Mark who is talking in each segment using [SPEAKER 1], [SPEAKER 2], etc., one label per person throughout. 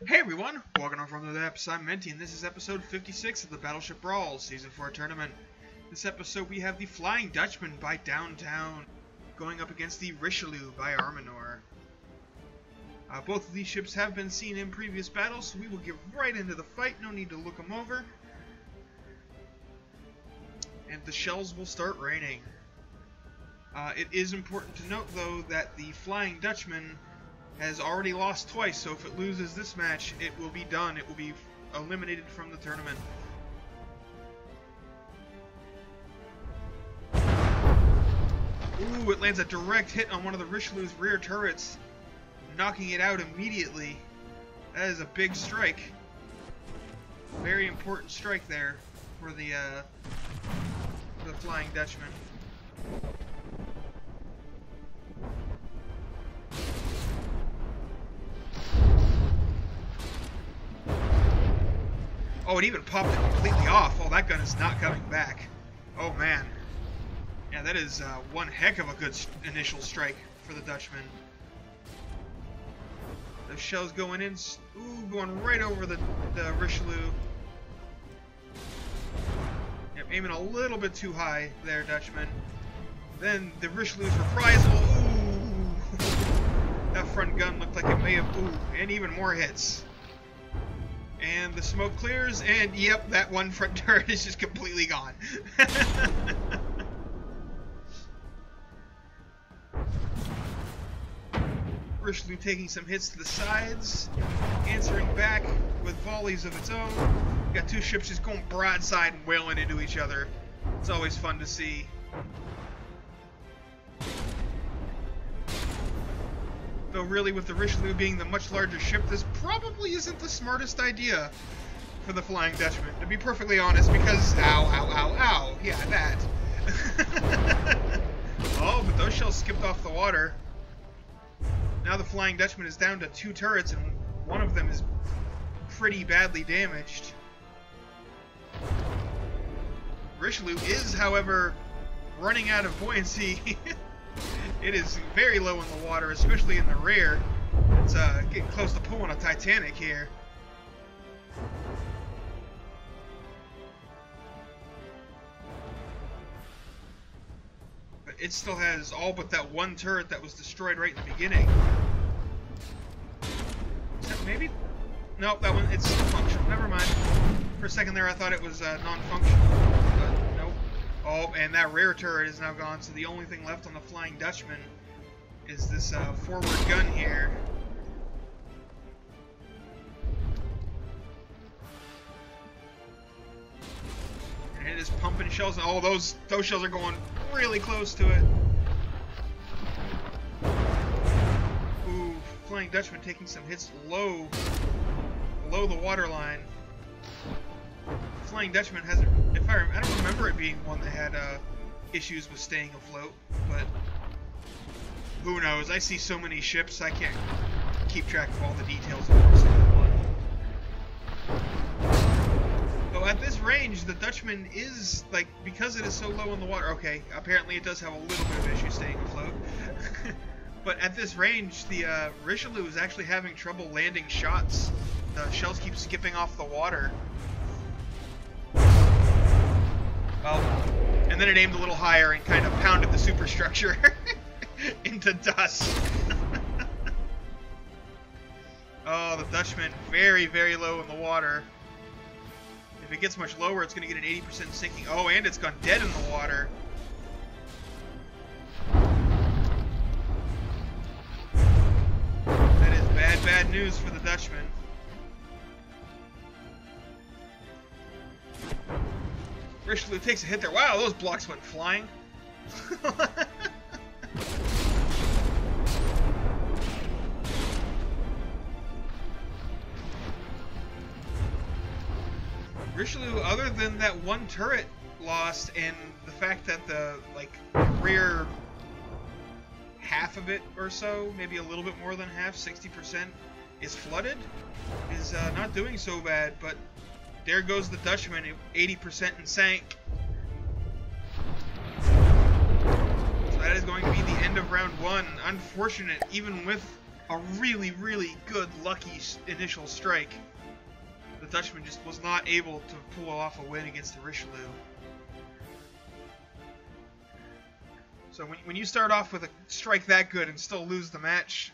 [SPEAKER 1] Hey everyone, welcome to another episode. I'm Menti, and this is episode 56 of the Battleship Brawl Season 4 tournament. This episode we have the Flying Dutchman by Downtown going up against the Richielieu by Arminor. Both of these ships have been seen in previous battles, so we will get right into the fight. No need to look them over. And the shells will start raining. It is important to note, though, that the Flying Dutchman has already lost twice, so if it loses this match, it will be done. It will be eliminated from the tournament. Ooh, it lands a direct hit on one of the Richelieu's rear turrets, knocking it out immediately. That is a big strike. Very important strike there for the Flying Dutchman. Oh, it even popped it completely off. Oh, that gun is not coming back. Oh, man. Yeah, that is one heck of a good initial strike for the Dutchman. Those shells going in. Ooh, going right over the Richielieu. Yep, aiming a little bit too high there, Dutchman. Then the Richelieu's reprisal. Ooh. That front gun looked like it may have... Ooh, and even more hits. And the smoke clears, and yep, that one front turret is just completely gone. Richielieu taking some hits to the sides, answering back with volleys of its own. Got two ships just going broadside and wailing into each other. It's always fun to see. Though really, with the Richielieu being the much larger ship, this probably isn't the smartest idea for the Flying Dutchman, to be perfectly honest, because ow, ow, ow, ow. Yeah, that. Oh, but those shells skipped off the water. Now the Flying Dutchman is down to two turrets, and one of them is pretty badly damaged. Richielieu is, however, running out of buoyancy. It is very low in the water, especially in the rear. It's getting close to pulling a Titanic here. But it still has all but that one turret that was destroyed right in the beginning. Is that maybe? Nope, that one, it's still functional. Never mind. For a second there I thought it was non-functional, but nope. Oh, and that rear turret is now gone, so the only thing left on the Flying Dutchman is this forward gun here. And it is pumping shells. Oh, those shells are going really close to it. Ooh, Flying Dutchman taking some hits below the waterline. Flying Dutchman hasn't, I don't remember it being one that had issues with staying afloat, but who knows? I see so many ships, I can't keep track of all the details of every single one. So at this range, the Dutchman is, like, because it is so low in the water, okay, apparently it does have a little bit of issue staying afloat, but at this range, the Richielieu is actually having trouble landing shots. The shells keep skipping off the water. Well, and then it aimed a little higher and kind of pounded the superstructure into dust. Oh, the Dutchman, very, very low in the water. If it gets much lower, it's going to get an 80% sinking. Oh, and it's gone dead in the water. That is bad, bad news for the Dutchman. Richielieu takes a hit there. Wow, those blocks went flying. Richielieu, other than that one turret lost and the fact that the rear half of it or so, maybe a little bit more than half, 60%, is flooded, is not doing so bad, but there goes the Dutchman, 80% and sank. So that is going to be the end of round one. Unfortunate, even with a really, really good, lucky initial strike. The Dutchman just was not able to pull off a win against the Richielieu. So when you start off with a strike that good and still lose the match,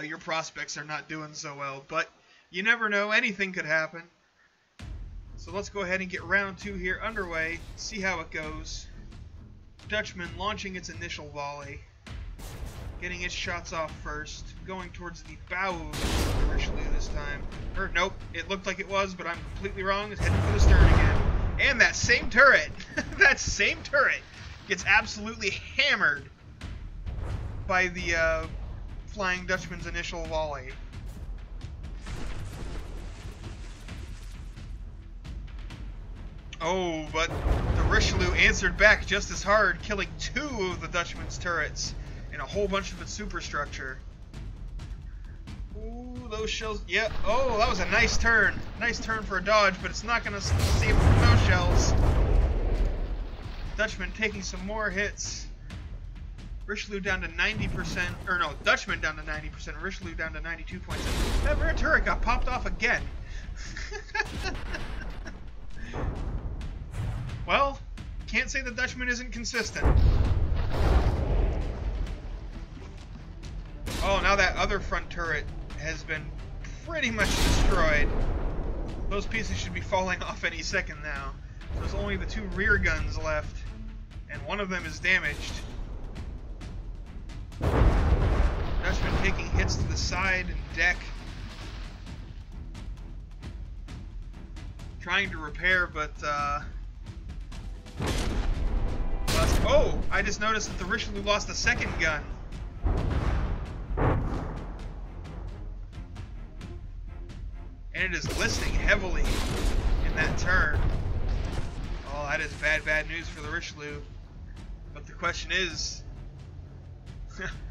[SPEAKER 1] your prospects are not doing so well. But you never know, anything could happen. So let's go ahead and get round 2 here underway, see how it goes. Dutchman launching its initial volley, getting its shots off first, going towards the bow of the Richielieu this time. Or nope, it looked like it was, but I'm completely wrong. It's heading for the stern again. And that same turret, that same turret gets absolutely hammered by the Flying Dutchman's initial volley. Oh, but the Richielieu answered back just as hard, killing 2 of the Dutchman's turrets and a whole bunch of its superstructure. Ooh, those shells. Yeah, oh, that was a nice turn. Nice turn for a dodge, but it's not going to save him from those shells. Dutchman taking some more hits. Richielieu down to 90%, or no, Dutchman down to 90%, Richielieu down to 92.7. That rear turret got popped off again. Well, can't say the Dutchman isn't consistent. Oh, now that other front turret has been pretty much destroyed. Those pieces should be falling off any second now. So there's only the 2 rear guns left, and one of them is damaged. Dutchman taking hits to the side and deck. Trying to repair, but oh, I just noticed that the Richielieu lost a second gun. And it is listing heavily in that turn. Oh, that is bad news for the Richielieu. But the question is,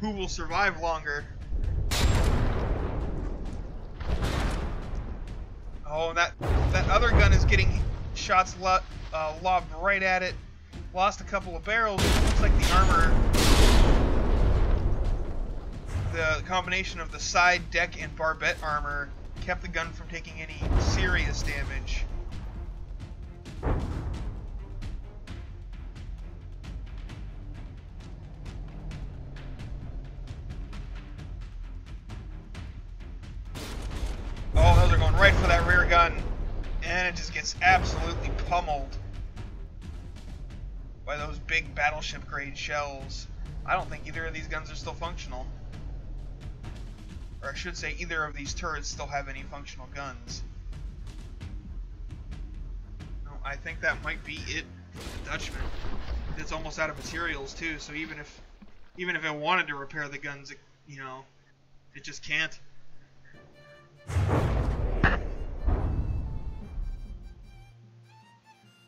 [SPEAKER 1] who will survive longer? Oh, that other gun is getting shots lobbed right at it. Lost a couple of barrels. It looks like the armor, the combination of the side, deck, and barbette armor kept the gun from taking any serious damage. Oh, those are going right for that rear gun, and it just gets absolutely pummeled by those big battleship grade shells. I don't think either of these guns are still functional. Or I should say, either of these turrets still have any functional guns. No, I think that might be it for the Dutchman. It's almost out of materials too, so even if it wanted to repair the guns, it, you know, it just can't.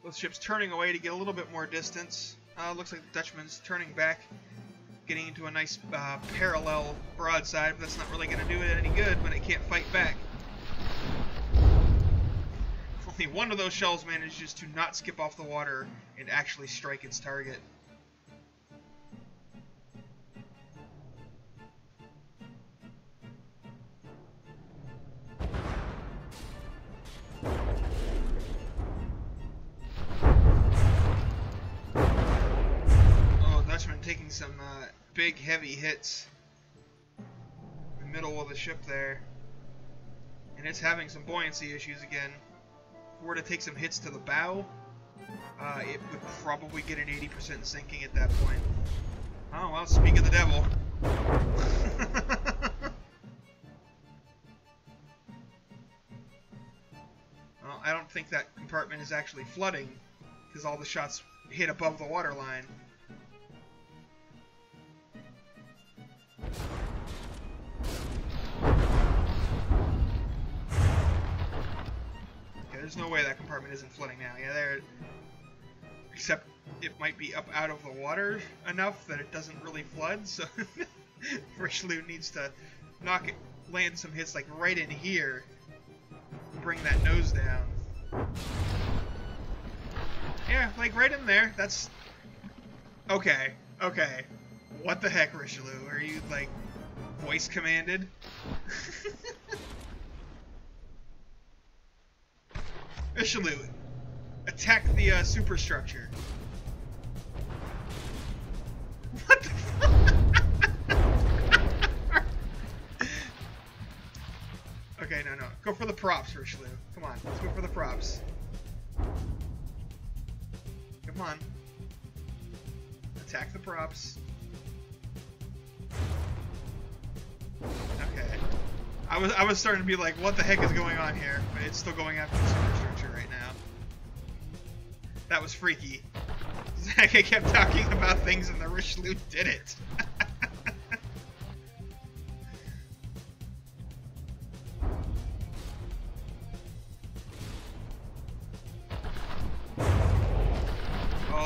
[SPEAKER 1] Both ships turning away to get a little bit more distance. Looks like the Dutchman's turning back, getting into a nice parallel broadside, but that's not really going to do it any good when it can't fight back. Only one of those shells manages to not skip off the water and actually strike its target. Taking some big heavy hits in the middle of the ship there, and it's having some buoyancy issues again. If it were to take some hits to the bow, it would probably get an 80% sinking at that point. Oh well, speak of the devil. Well, I don't think that compartment is actually flooding because all the shots hit above the waterline. Okay, there's no way that compartment isn't flooding now. Yeah, there. Except it might be up out of the water enough that it doesn't really flood. So Richielieu needs to land some hits like right in here, bring that nose down. Yeah, like right in there. That's okay. Okay. What the heck, Richielieu? Are you like Voice commanded. Richielieu, attack the superstructure. What the fuck? Okay, no. Go for the props, Richielieu. Come on, let's go for the props. Come on. Attack the props. Okay. I was starting to be like, what the heck is going on here? But it's still going after the superstructure right now. That was freaky. Zach kept talking about things and the Richielieu did it. Oh,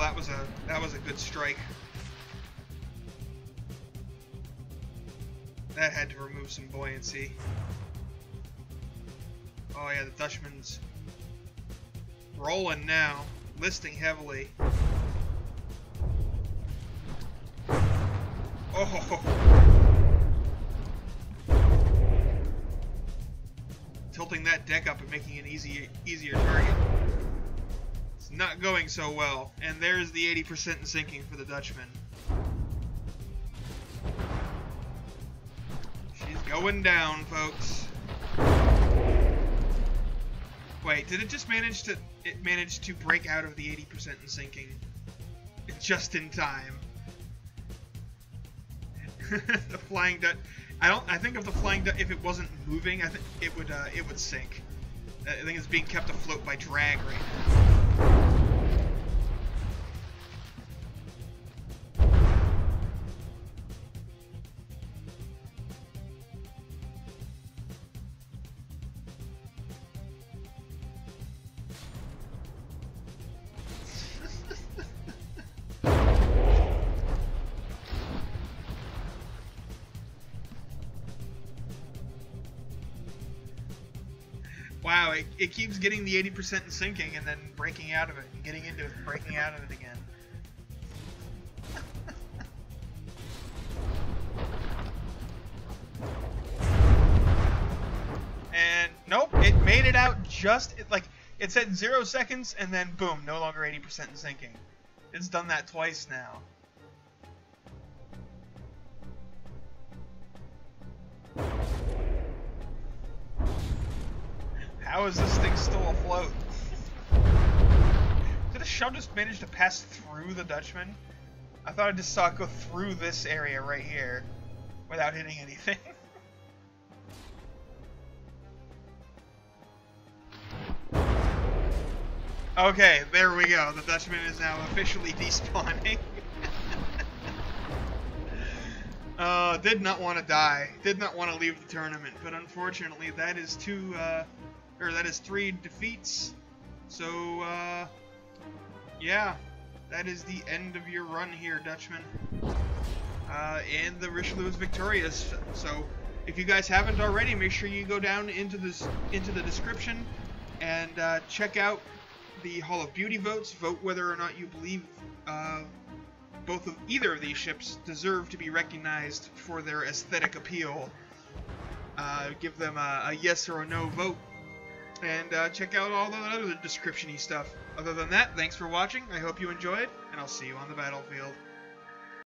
[SPEAKER 1] that was a good strike. That had to remove some buoyancy. Oh yeah, the Dutchman's rolling now, listing heavily. Oh! Tilting that deck up and making an easier target. It's not going so well. And there's the 80% in sinking for the Dutchman. Going down, folks. Wait, did it just manage to... It managed to break out of the 80% in sinking. Just in time. The Flying Dutch... I think if the Flying Dutch... If it wasn't moving, I think it would sink. I think it's being kept afloat by drag right now. Wow, it keeps getting the 80% and sinking and then breaking out of it, and getting into it and breaking out of it again. And nope, it made it out just, it said 0 seconds and then boom, no longer 80% and sinking. It's done that twice now. How is this thing still afloat? Did a shell just manage to pass through the Dutchman? I thought I just saw it go through this area right here without hitting anything. Okay, there we go. The Dutchman is now officially despawning. Did not want to die. Did not want to leave the tournament, but unfortunately that is that is 3 defeats. So, yeah, that is the end of your run here, Dutchman. And the Richielieu is victorious. So, if you guys haven't already, make sure you go down into the description and check out the Hall of Beauty votes. Vote whether or not you believe either of these ships deserve to be recognized for their aesthetic appeal. Give them a yes or a no vote. And check out all the other description-y stuff. Other than that, thanks for watching. I hope you enjoyed, and I'll see you on the battlefield.